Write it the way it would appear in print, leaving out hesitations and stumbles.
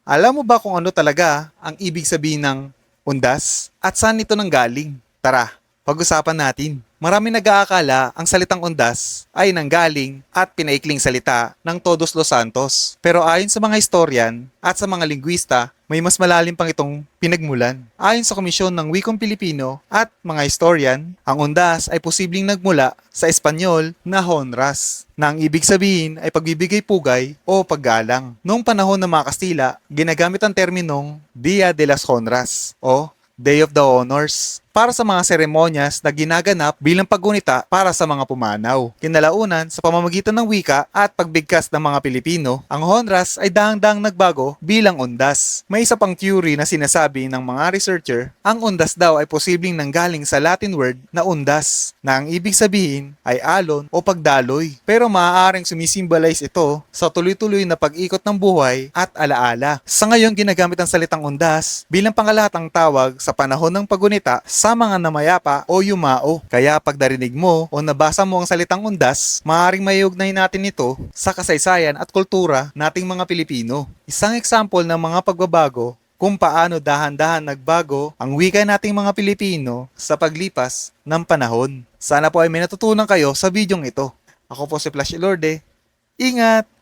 Alam mo ba kung ano talaga ang ibig sabihin ng undas? At saan ito nanggaling? Tara, pag-usapan natin. Marami nag-aakala ang salitang undas ay nanggaling at pinaikling salita ng Todos los Santos. Pero ayon sa mga historian at sa mga lingwista, may mas malalim pang itong pinagmulan. Ayon sa Komisyon ng Wikong Pilipino at mga historian, ang undas ay posibleng nagmula sa Espanyol na honras, na ang ibig sabihin ay pagbibigay pugay o paggalang. Noong panahon ng mga Kastila, ginagamit ang terminong Dia de las Honras o Day of the Honors para sa mga seremonyas na ginaganap bilang paggunita para sa mga pumanaw. Kinalaunan, sa pamamagitan ng wika at pagbigkas ng mga Pilipino, ang honras ay daang-daang nagbago bilang undas. May isa pang theory na sinasabi ng mga researcher, ang undas daw ay posibleng nanggaling sa Latin word na undas, na ang ibig sabihin ay alon o pagdaloy. Pero maaaring sumisimbolize ito sa tuloy-tuloy na pag-ikot ng buhay at alaala. Sa ngayon, ginagamit ang salitang undas bilang pangalahatang tawag sa panahon ng paggunita sa mga namayapa o yumao. Kaya pag narinig mo o nabasa mo ang salitang undas, maaaring maiugnay natin ito sa kasaysayan at kultura nating mga Pilipino. Isang example ng mga pagbabago kung paano dahan-dahan nagbago ang wika nating mga Pilipino sa paglipas ng panahon. Sana po ay may natutunan kayo sa bidyong ito. Ako po si Flash Ilorde. Ingat!